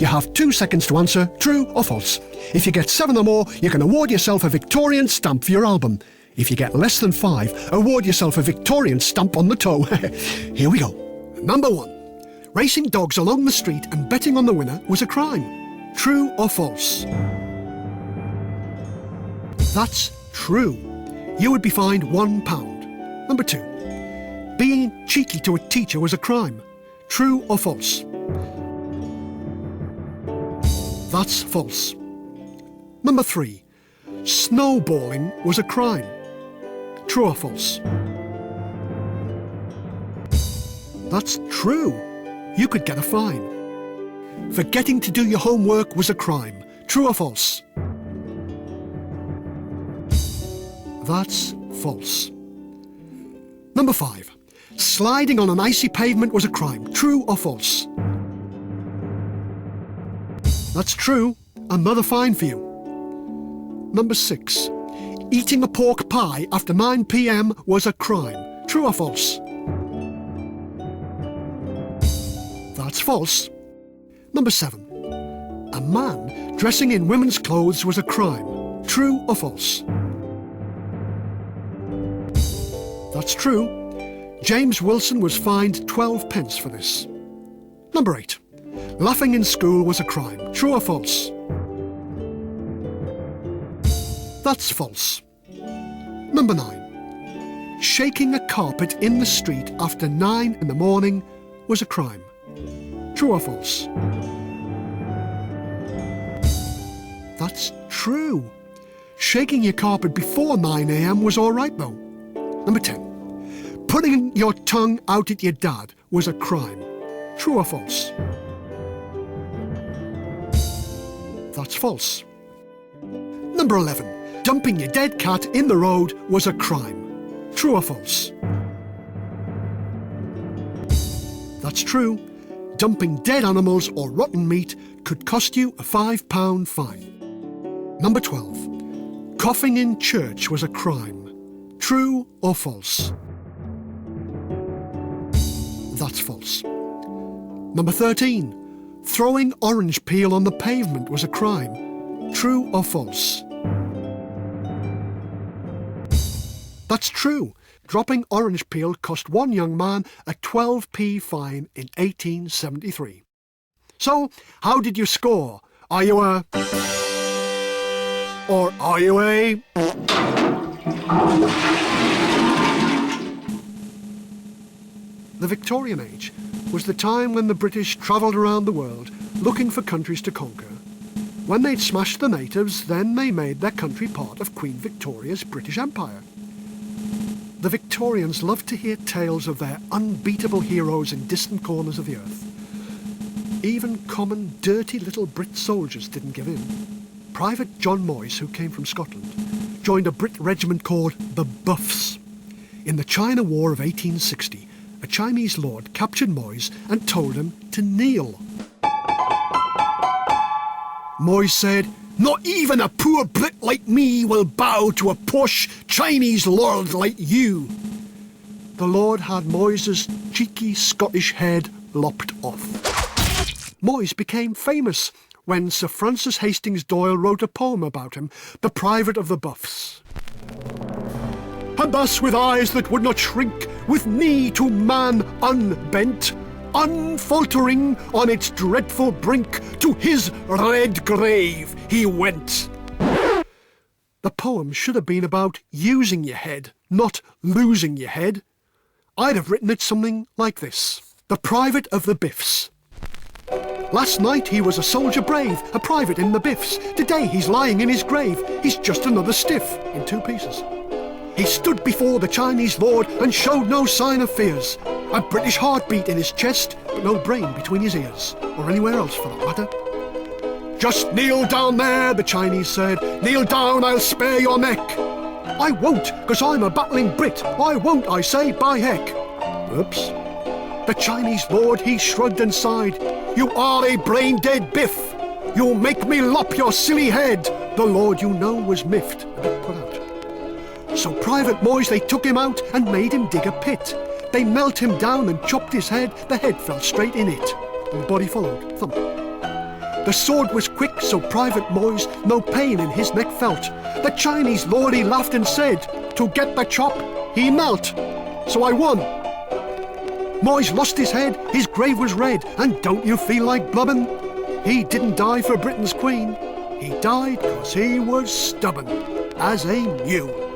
You have 2 seconds to answer true or false. If you get 7 or more, you can award yourself a Victorian stamp for your album. If you get less than 5, award yourself a Victorian stamp on the toe. Here we go. Number 1. Racing dogs along the street and betting on the winner was a crime. True or false? That's true. You would be fined £1. Number 2. Being cheeky to a teacher was a crime. True or false? That's false. Number 3. Snowballing was a crime. True or false? That's true. You could get a fine. Forgetting to do your homework was a crime. True or false? That's false. Number 5. Sliding on an icy pavement was a crime. True or false? That's true. Another fine for you. Number 6. Eating a pork pie after 9 p.m. was a crime. True or false? That's false. Number 7. A man dressing in women's clothes was a crime. True or false? That's true. James Wilson was fined 12 pence for this. Number 8. Laughing in school was a crime. True or false? That's false. Number 9. Shaking a carpet in the street after 9 in the morning was a crime. True or false? That's true. Shaking your carpet before 9 a.m. was all right, though. Number 10. Putting your tongue out at your dad was a crime. True or false? That's false. Number 11. Dumping your dead cat in the road was a crime. True or false? That's true. Dumping dead animals or rotten meat could cost you a £5 fine. Number 12. Coughing in church was a crime. True or false? That's false. Number 13. Throwing orange peel on the pavement was a crime. True or false? That's true. Dropping orange peel cost one young man a 12p fine in 1873. So, how did you score? Are you a... or are you a... The Victorian Age was the time when the British travelled around the world looking for countries to conquer. When they'd smashed the natives, then they made their country part of Queen Victoria's British Empire. The Victorians loved to hear tales of their unbeatable heroes in distant corners of the earth. Even common, dirty little Brit soldiers didn't give in. Private John Moyes, who came from Scotland, joined a Brit regiment called the Buffs. In the China War of 1860, a Chinese lord captured Moyes and told him to kneel. Moyes said, "Not even a poor Brit like me will bow to a posh Chinese lord like you." The lord had Moyes' cheeky Scottish head lopped off. Moyes became famous when Sir Francis Hastings Doyle wrote a poem about him, The Private of the Buffs. And thus with eyes that would not shrink, with knee to man unbent, unfaltering on its dreadful brink, to his red grave he went. The poem should have been about using your head, not losing your head. I'd have written it something like this. The Private of the Biffs. Last night he was a soldier brave, a private in the Biffs. Today he's lying in his grave. He's just another stiff in 2 pieces. He stood before the Chinese lord and showed no sign of fears. A British heartbeat in his chest, but no brain between his ears, or anywhere else for that matter. "Just kneel down there," the Chinese said. "Kneel down, I'll spare your neck." "I won't, 'cause I'm a battling Brit. I won't, I say, by heck." Oops. The Chinese lord, he shrugged and sighed. "You are a brain-dead Biff. You'll make me lop your silly head." The lord, you know, was miffed, a bit put out. So Private Moyes, they took him out and made him dig a pit. They knelt him down and chopped his head. The head fell straight in it, and the body followed. Thump. The sword was quick, so Private Moyes no pain in his neck felt. The Chinese lord he laughed and said, to get the chop, he melt. So I won. Moyes lost his head, his grave was red, and don't you feel like blubbin'? He didn't die for Britain's queen, he died 'cause he was stubborn as a mule.